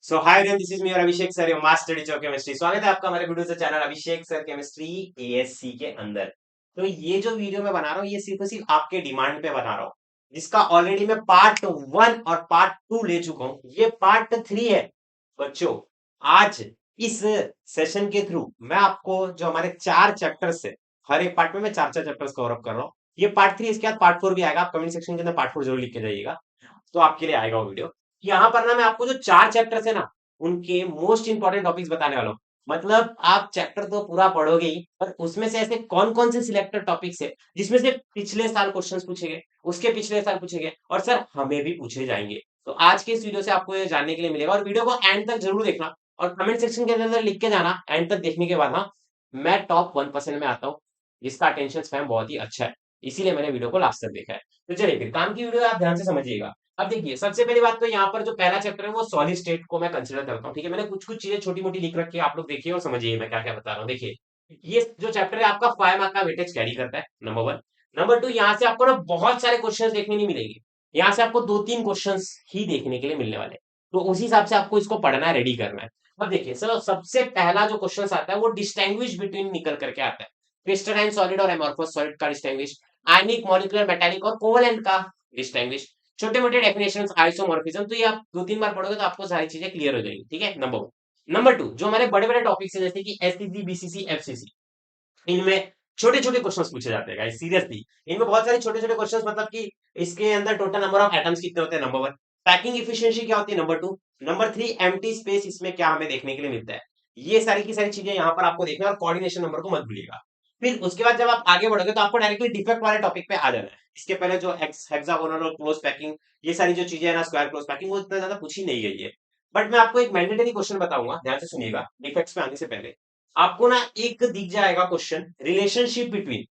So hi everyone, this is me और Abhishek sir, your master teacher of chemistry. स्वागत है आपका हमारे वीडियो से channel Abhishek sir chemistry ASC के अंदर। तो ये जो वीडियो मैं बना रहा हूँ ये सिर्फ और सिर्फ आपके डिमांड पे बना रहा हूँ, जिसका ऑलरेडी मैं पार्ट 1 और पार्ट 2 ले चुका हूँ। ये पार्ट 3 है बच्चों। आज इस सेशन के थ्रू मैं आपको जो हमारे 4 चैप्टर्स है, हर एक पार्ट में मैं 4 चैप्टर्स कवर अप कर रहा हूँ। ये पार्ट 3, इसके बाद पार्ट 4 भी आएगा। आप कमेंट सेक्शन के अंदर पार्ट 4 जरूर लिख के जाइएगा, तो आपके लिए आएगा वो वीडियो। यहाँ पर ना मैं आपको जो 4 चैप्टर्स है ना, उनके मोस्ट इंपॉर्टेंट टॉपिक्स बताने वाला हूँ। मतलब आप चैप्टर तो पूरा पढ़ोगे ही, पर उसमें से ऐसे कौन कौन से सिलेक्टेड टॉपिक्स है जिसमें से पिछले साल क्वेश्चंस पूछे गए, उसके पिछले साल पूछे गए, और सर हमें भी पूछे जाएंगे। तो आज के इस वीडियो से आपको ये जानने के लिए मिलेगा, और वीडियो को एंड तक जरूर देखना और कमेंट सेक्शन के अंदर लिख के जाना एंड तक देखने के बाद। हाँ, मैं टॉप 1% में आता हूँ जिसका अटेंशन स्पैम बहुत ही अच्छा है, इसीलिए मैंने वीडियो को लास्ट तक देखा है। तो चलिए फिर काम की वीडियो आप ध्यान से समझिएगा। अब देखिए, सबसे पहली बात तो यहाँ पर जो पहला चैप्टर है वो सॉलिड स्टेट को मैं कंसिडर करता हूँ। ठीक है, मैंने कुछ कुछ चीजें छोटी मोटी लिख रखी है, आप लोग देखिए और समझिए मैं क्या क्या बता रहा हूँ। देखिए, ये जो चैप्टर है आपका 5 मार्क का वेटेज कैरी करता है, नंबर 1। नंबर 2, यहाँ से आपको ना बहुत सारे क्वेश्चन देखने नहीं मिलेंगे। यहाँ से आपको 2-3 क्वेश्चन ही देखने के लिए मिलने वाले हैं। तो उस हिसाब से आपको इसको पढ़ना है, रेडी करना है। अब देखिए सर, सबसे पहला जो क्वेश्चन आता है वो डिस्टिंग्विश बिटवीन निकल करके आता है। क्रिस्टलाइन सॉलिड और एमॉर्फस सॉलिड का डिस्टिंग्विश, आयनिक, मॉलिक्यूलर, मेटालिक और कोवलेंट का डिस्टिंग्विश, छोटे मोटे डेफिनेशन, आइसोमॉर्फिज्म। तो ये आप 2-3 बार पढ़ोगे तो आपको सारी चीजें क्लियर हो जाएंगी। ठीक है, नंबर 1। नंबर 2, जो हमारे बड़े बड़े टॉपिक्स है जैसे कि एससीसी, बीसीसी, एफसीसी, इनमें छोटे छोटे क्वेश्चंस पूछे जाते हैं गाइस, सीरियसली। इनमें बहुत सारे छोटे छोटे क्वेश्चंस, मतलब कि इसके अंदर टोटल नंबर ऑफ एटम्स कितने होते हैं, नंबर 1। पैकिंग इफिशिएंसी क्या होती है, नंबर 2। नंबर 3, एम्प्टी स्पेस इसमें क्या हमें देखने के लिए मिलता है। ये सारी की सारी चीजें यहाँ पर आपको देखना है, और कोऑर्डिनेशन नंबर को मत भूलिएगा। फिर उसके बाद जब आप आगे बढ़ोगे तो आपको डायरेक्टली डिफेक्ट वाले टॉपिक पे आ जाना है। इसके पहले जो हेक्सागोनल और क्लोज पैकिंग, ये सारी जो चीजें है ना, स्क्वायर क्लोज पैकिंग, वो इतना ज्यादा पूछी नहीं गई है। बट मैं आपको एक मैंडेटरी क्वेश्चन बताऊंगा, ध्यान से सुनिएगा डिफेक्ट्स पे आने से पहले। आपको ना एक दिख जाएगा क्वेश्चन, रिलेशनशिप बिटवीन,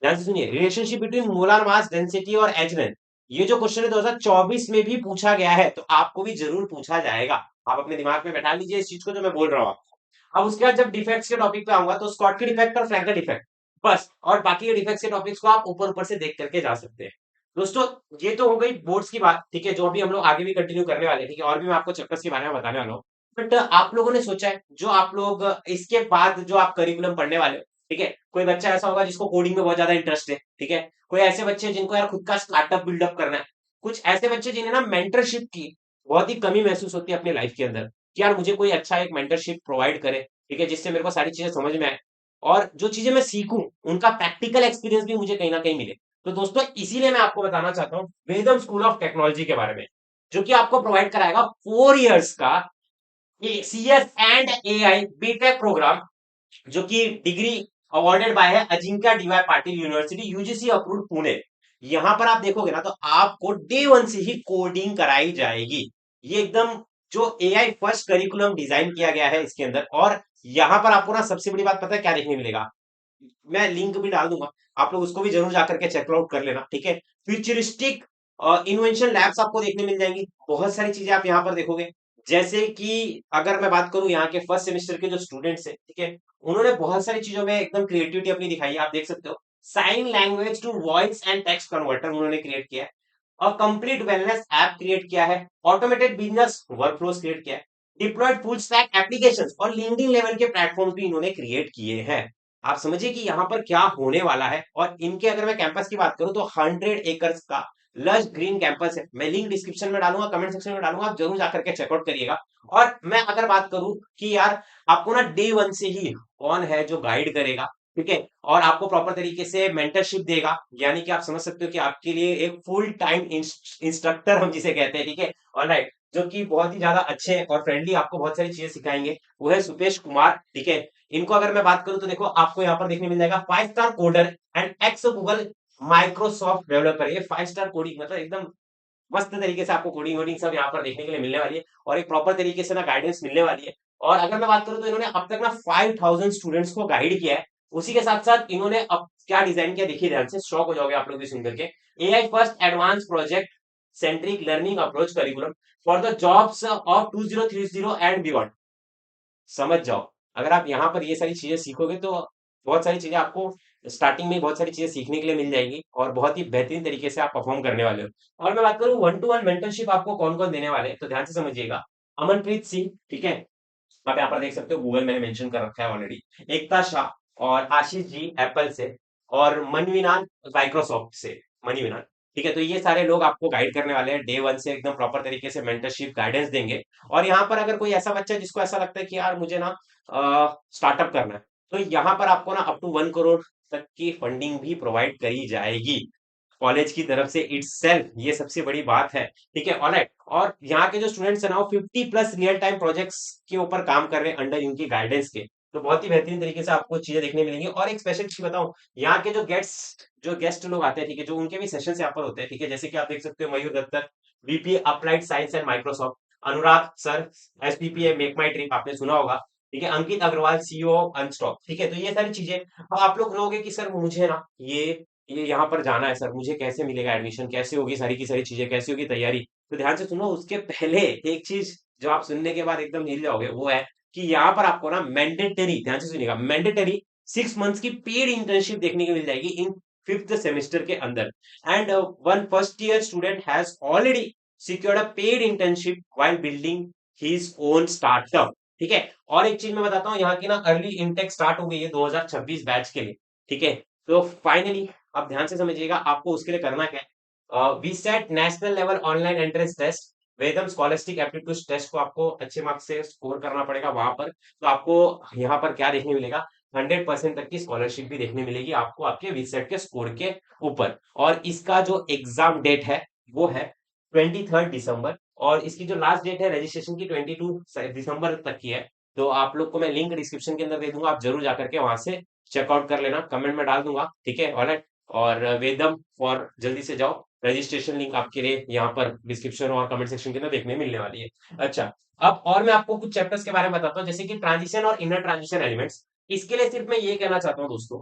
ध्यान से सुनिए, relationship between molar mass density और एच लेंथ। ये जो क्वेश्चन है 2024 में भी पूछा गया है, तो आपको भी जरूर पूछा जाएगा। आप अपने दिमाग में बैठा लीजिए इस चीज को जो मैं बोल रहा हूँ आपको। अब उसके बाद जब डिफेक्ट्स के टॉपिक पे आऊंगा तो स्कॉटकी डिफेक्ट और फ्रैंकल डिफेक्ट, बस। और बाकी के डिफेक्ट्स के टॉपिक्स को आप ऊपर ऊपर से देख करके जा सकते हैं। दोस्तों, ये तो हो गई बोर्ड्स की बात, ठीक है, जो अभी हम लोग आगे भी कंटिन्यू करने वाले हैं। ठीक है, और भी मैं आपको चैप्टर्स के बारे में बताने वाला हूँ। बट आप लोगों ने सोचा है, जो आप लोग इसके बाद जो आप करिकुलम पढ़ने वाले हो, ठीक है, कोई बच्चा ऐसा होगा जिसको कोडिंग में बहुत ज्यादा इंटरेस्ट है, ठीक है। कोई ऐसे बच्चे हैं जिनको यार खुद का स्टार्टअप बिल्डअप करना है। कुछ ऐसे बच्चे जिन्हें ना मेंटरशिप की बहुत ही कमी महसूस होती है अपनी लाइफ के अंदर, कि यार मुझे कोई अच्छा एक मेंटरशिप प्रोवाइड करे, ठीक है, जिससे मेरे को सारी चीजें समझ में आए, और जो चीजें मैं सीखूं उनका प्रैक्टिकल एक्सपीरियंस भी मुझे कहीं ना कहीं मिले। तो दोस्तों, इसीलिए मैं आपको बताना चाहता हूँ वेदम स्कूल ऑफ टेक्नोलॉजी के बारे में, जो कि आपको प्रोवाइड कराएगा 4 इयर्स का CS and AI BTech programme, जो कि डिग्री अवॉर्डेड बाय है Ajinkya DY Patil University, UGC approved Pune. यहां पर आप देखोगे ना तो आपको डे 1 से ही कोडिंग कराई जाएगी। ये एकदम जो AI फर्स्ट करिकुलम डिजाइन किया गया है इसके अंदर। और यहां पर आपको ना सबसे बड़ी बात पता है क्या देखने मिलेगा, मैं लिंक भी डाल दूंगा, आप लोग उसको भी जरूर जाकर के चेकआउट कर लेना। ठीक है, फ्यूचरिस्टिक इन्वेंशन लैब्स आपको देखने मिल जाएंगी। बहुत सारी चीजें आप यहाँ पर देखोगे, जैसे कि अगर मैं बात करूं यहाँ के फर्स्ट सेमेस्टर के जो स्टूडेंट्स हैं, ठीक है, उन्होंने बहुत सारी चीजों में एकदम क्रिएटिविटी अपनी दिखाई है। आप देख सकते हो, sign language to voice and text converter उन्होंने क्रिएट किया है, और कंप्लीट वेलनेस ऐप क्रिएट किया है, ऑटोमेटेड बिजनेस वर्कफ्लोस क्रिएट किया है, डिप्लॉयड फुल स्टैक एप्लीकेशंस और लिंक्डइन लेवल के प्लेटफॉर्म भी इन्होंने क्रिएट किए हैं। आप समझिए कि यहाँ पर क्या होने वाला है। और इनके अगर मैं कैंपस की बात करूं तो 100 एकर्स का लश ग्रीन कैंपस है। मैं लिंक डिस्क्रिप्शन में डालूंगा, कमेंट सेक्शन में डालूंगा, आप जरूर जाकर के चेकआउट करिएगा। और मैं अगर बात करूं कि यार आपको ना डे 1 से ही कौन है जो गाइड करेगा, ठीक है, और आपको प्रॉपर तरीके से मेंटरशिप देगा, यानी कि आप समझ सकते हो कि आपके लिए एक फुल टाइम इंस्ट्रक्टर हम जिसे कहते हैं, ठीक है, ऑलराइट, जो कि बहुत ही ज्यादा अच्छे और फ्रेंडली आपको बहुत सारी चीजें सिखाएंगे, वो है सुपेश कुमार। ठीक है, इनको अगर मैं बात करूं तो देखो आपको यहाँ पर देखने मिल जाएगा 5 star coder and x Google Microsoft developer. ये 5 स्टार कोडिंग मतलब एकदम मस्त तरीके से आपको कोडिंग वोडिंग सब यहाँ पर देखने के लिए मिलने वाली है, और एक प्रॉपर तरीके से ना गाइडेंस मिलने वाली है। और अगर मैं बात करूं तो इन्होंने अब तक ना 5000 स्टूडेंट्स को गाइड किया है। उसी के साथ साथ इन्होंने अब क्या डिजाइन किया, देखिए ध्यान से, शॉक हो जाओगे आप लोग भी सुन करके। AI first advance project centric learning approach curriculum for the jobs of 2030 and beyond. समझ जाओ, अगर आप यहाँ पर ये सारी चीजें सीखोगे तो बहुत सारी चीजें आपको स्टार्टिंग में बहुत सारी चीजें सीखने के लिए मिल जाएंगी, और बहुत ही बेहतरीन तरीके से आप परफॉर्म करने वाले हो। और मैं बात करूँ 1-to-1 मेंटरशिप आपको कौन कौन देने वाले हैं, तो ध्यान से समझिएगा। अमनप्रीत सिंह, ठीक है, आप यहाँ पर देख सकते हो, गूगल मैंने मेंशन कर रखा है ऑलरेडी। एकता शाह और आशीष जी एप्पल से, और मनवीनाथ माइक्रोसॉफ्ट से, मनवीनाथ, ठीक है। तो ये सारे लोग आपको गाइड करने वाले हैं, डे वन से एकदम प्रॉपर तरीके से मेंटरशिप गाइडेंस देंगे। और यहाँ पर अगर कोई ऐसा बच्चा है जिसको ऐसा लगता है कि यार मुझे ना स्टार्टअप करना है, तो यहाँ पर आपको ना अप टू 1 करोड़ तक की फंडिंग भी प्रोवाइड करी जाएगी कॉलेज की तरफ से इटसेल्फ। ये सबसे बड़ी बात है, ठीक है, ऑलराइट। और यहाँ के जो स्टूडेंट्स हैं ना, वो 50+ रियल टाइम प्रोजेक्ट्स के ऊपर काम कर रहे हैं अंडर इनकी गाइडेंस के। तो बहुत ही बेहतरीन तरीके से आपको चीजें देखने मिलेंगी। और एक स्पेशल चीज बताऊं, यहाँ के जो गेस्ट लोग आते हैं, ठीक है, जो उनके भी सेशंस यहाँ पर होते हैं, ठीक है, जैसे कि आप देख सकते हो Mayur Dattar, VP applied science and Microsoft, Anurag sir, SPPA make my trip आपने सुना होगा, ठीक है, अंकित अग्रवाल सीईओ अनस्टॉक, ठीक है। तो ये सारी चीजें, अब आप लोग कहोगे कि सर मुझे ना ये यहाँ पर जाना है सर, मुझे कैसे मिलेगा एडमिशन, कैसे होगी सारी की सारी चीजें, कैसे होगी तैयारी। तो ध्यान से सुनो, उसके पहले एक चीज जो आप सुनने के बाद एकदम हिल जाओगे, वो है कि यहाँ पर आपको ना मैंडेटरी, ध्यान से सुनिएगा, मैंडेटरी 6 मंथ्स की पेड इंटर्नशिप देखने को मिल जाएगी इन फिफ्थ सेमेस्टर के अंदर। And one first year student has already secured a paid internship while building his own startup, ठीक है। और एक चीज मैं बताता हूँ, यहाँ की ना अर्ली इनटेक स्टार्ट हो गई है 2026 बैच के लिए, ठीक है। तो फाइनली आप ध्यान से समझिएगा, आपको उसके लिए करना क्या है, VSAT national level online entrance test, Vedam scholastic aptitude test को आपको अच्छे मार्क्स से स्कोर करना पड़ेगा वहां पर। तो आपको यहाँ पर क्या देखने मिलेगा, 100% तक की स्कॉलरशिप भी देखने मिलेगी आपको आपके वीसेट के स्कोर के ऊपर। और इसका जो एग्जाम डेट है वो है 23 दिसंबर, और इसकी जो लास्ट डेट है रजिस्ट्रेशन की 22 दिसंबर तक की है। तो आप लोग को मैं लिंक डिस्क्रिप्शन के अंदर दे दूंगा, आप जरूर जाकर के वहां से चेकआउट कर लेना, कमेंट में डाल दूंगा, ठीक है, ऑलराइट। और वेदम फॉर जल्दी से जाओ, रजिस्ट्रेशन लिंक आपके लिए यहाँ पर डिस्क्रिप्शन और कमेंट सेक्शन के अंदर देखने मिलने वाली है। अच्छा, अब और मैं आपको कुछ चैप्टर्स के बारे में बताता हूँ, जैसे कि ट्रांजिशन और इनर ट्रांजिशन एलिमेंट्स। इसके लिए सिर्फ मैं ये कहना चाहता हूँ दोस्तों,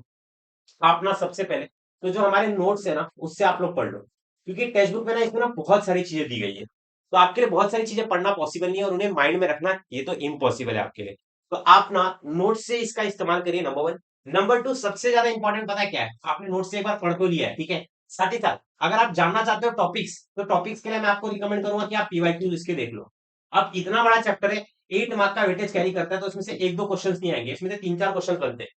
आप ना सबसे पहले तो जो हमारे नोट्स है ना, उससे आप लोग पढ़ लो, क्योंकि टेक्स्ट बुक में ना इसमें ना बहुत सारी चीजें दी गई है। तो आपके लिए बहुत सारी चीजें पढ़ना पॉसिबल नहीं है, और उन्हें माइंड में रखना ये तो इम्पॉसिबल है आपके लिए। तो आप ना नोट से इसका इस्तेमाल करिए, नंबर वन। नंबर टू, सबसे ज्यादा इंपॉर्टेंट पता है क्या है, आपने नोट से एक बार पढ़ तो लिया है, ठीक है, साथ ही साथ अगर आप जानना चाहते हो टॉपिक्स, तो टॉपिक्स के लिए मैं आपको रिकमेंड करूंगा कि आप पीवाईक्यू इसके देख लो। अब इतना बड़ा चैप्टर है, 8 मार्क का वेटेज कैरी करता है, तो इसमें से एक दो क्वेश्चन नहीं आएंगे, इसमें से 3-4 क्वेश्चन बनते हैं।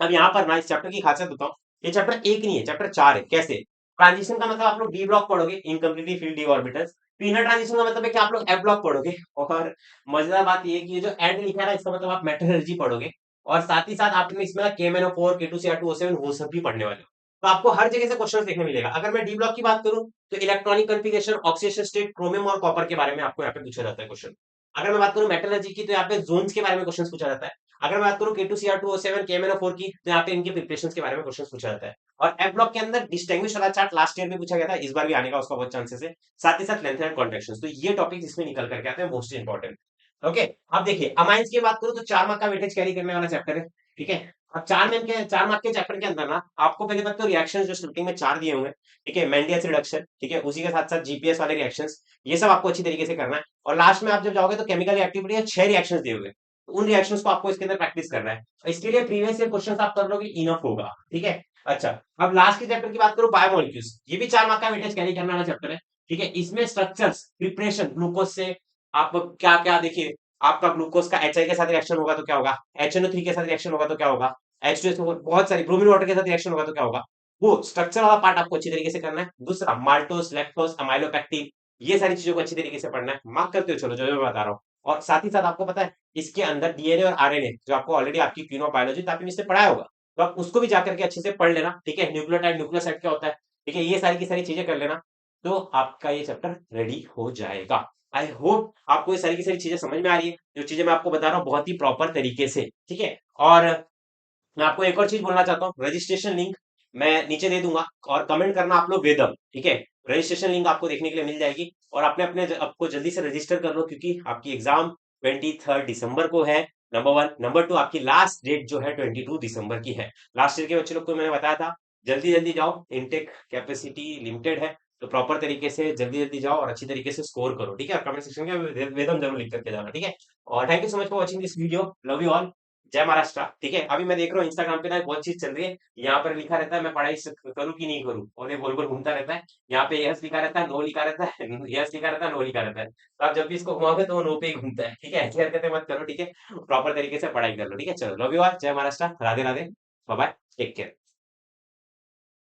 अब यहाँ पर ना इस चैप्टर की खासियत बताऊं, ये चैप्टर एक नहीं है, चैप्टर 4 है। कैसे? ट्रांजिशन का मतलब आप लोग डी ब्लॉक पढ़ोगे, इनकम्प्लीटली फिल्ड डी ऑर्बिटल्स। पीनल ट्रांजिशन का मतलब है कि आप लोग एफ ब्लॉक पढ़ोगे। और मजेदार बात ये है कि ये जो एंड लिखा है ना, इसका मतलब आप मेटलर्जी पढ़ोगे। और साथ ही साथ आपने इसमें KMnO4 K2Cr2O7 वो सब भी पढ़ने वाले हो। तो आपको हर जगह से क्वेश्चन देखने मिलेगा। अगर मैं डी ब्लॉक की बात करूं, तो electronic configuration, oxidation state, chromium और कॉपर के बारे में आपको यहाँ पे पूछा जाता है क्वेश्चन। अगर मैं बात करूं मेटलर्जी की, तो यहाँ पे जोन्स के बारे में क्वेश्चन पूछा जाता है। अगर मैं बात करूं K2Cr2O7 KMnO4 की, तो यहाँ पे इनके प्रिपरेशन के बारे में क्वेश्चन पूछा जाता है। और एफ ब्लॉक के अंदर डिस्टिंग्विश वाला चार्ट लास्ट ईयर में पूछा गया था, इस बार भी आने का उसका बहुत चांसेस है। साथ ही साथ लेंथ एंड कॉन्ट्रेक्शन, तो ये टॉपिक इसमें निकल करके आते हैं मोस्ट इंपॉर्टेंट। ओके, अब देखिए अमाइंस की बात करूं, तो 4 मार्क का वेटेज कैरी करने वाला चैप्टर है, ठीक है। अब 4 मार्क के चैप्टर के अंदर ना आपको पहले तक तो रिएक्शन जो स्टार्टिंग में 4 दिए हुए हैं, ठीक है, मेंडियस रिडक्शन, ठीक है, उसी के साथ साथ जीपीएस वाले रिएक्शंस, ये सब आपको अच्छी तरीके से करना है। और लास्ट में आप जब जाओगे तो केमिकल एक्टिविटी 6 रिएक्शंस दिए हुए, तो उन रिएक्शंस को आपको इसके अंदर प्रैक्टिस करना है। तो इसके लिए प्रीवियस ईयर क्वेश्चंस आप कर लोगे, इनफ होगा, ठीक है। अच्छा, अब लास्ट के चैप्टर की बात करूं, बायोमोलिक्यूल्स, ये भी 4 मार्क का वेटेज कैरी करने वाला चैप्टर है, ठीक है। इसमें स्ट्रक्चर्स, प्रिपरेशन ग्लूकोज से आप क्या क्या, देखिए आपका ग्लूकोज का HI के साथ रिएक्शन होगा तो क्या होगा, HNO3 के साथ रिएक्शन होगा तो क्या होगा, H2SO, बहुत सारी ब्रोमीन वाटर के साथ रिएक्शन होगा तो क्या होगा, वो स्ट्रक्चर वाला पार्ट आपको अच्छी तरीके से करना है। दूसरा माल्टोस, लैक्टोस, अमाइलोपेक्टिन, ये सारी चीजों को अच्छी तरीके से पढ़ना है। मार्क करते हो चलो, जो मैं बता रहा हूँ। और साथ ही साथ आपको पता है इसके अंदर डीएनए और आरएनए, जो आपको ऑलरेडी आपकी क्वीन ऑफ बायोलॉजी तो आपने इससे पढ़ाया होगा, तो आप उसको भी जाकर के अच्छे से पढ़ लेना, ठीक है। न्यूक्लियोटाइड, न्यूक्लियोसाइड क्या होता है, ठीक है, ये सारी की सारी चीजें कर लेना, तो आपका ये चैप्टर रेडी हो जाएगा। आई होप आपको ये सारी की सारी चीजें समझ में आ रही है, जो चीजें मैं आपको बता रहा हूँ बहुत ही प्रॉपर तरीके से, ठीक है। और मैं आपको एक और चीज बोलना चाहता हूँ, रजिस्ट्रेशन लिंक मैं नीचे दे दूंगा, और कमेंट करना आप लोग वेदम, ठीक है। रजिस्ट्रेशन लिंक आपको देखने के लिए मिल जाएगी, और अपने अपने आपको जल्दी से रजिस्टर कर लो, क्योंकि आपकी एग्जाम 23 दिसंबर को है, नंबर वन। नंबर टू, आपकी लास्ट डेट जो है 22 दिसंबर की है। लास्ट ईयर के बच्चे लोग को मैंने बताया था, जल्दी जल्दी जाओ, इनटेक कैपेसिटी लिमिटेड है, तो प्रॉपर तरीके से जल्दी जल्दी जाओ और अच्छी तरीके से स्कोर करो, ठीक है। कमेंट सेक्शन में वेदम जरूर लिख करके जाना, ठीक है। और thank you so much for watching this video, love you all. Jai Maharashtra. ठीक है, अभी मैं देख रहा हूँ इंस्टाग्राम पे ना एक बहुत चीज चल रही है। यहाँ पर लिखा रहता है मैं पढ़ाई करूँ कि नहीं करूँ, और ये गोल गोल घूमता रहता है। यहाँ पे यस लिखा रहता है, नो लिखा रहता है, यस लिखा रहता है, नो लिखा रहता है। तो आप जब भी इसको घुमाओगे तो वो नो पे ही घूमता है। ठीक है, ऐसी हरकतें मत करो। ठीक है, प्रॉपर तरीके से पढ़ाई कर लो। ठीक है, चलो love you all, Jai Maharashtra, Radhe Radhe, bye bye, take care.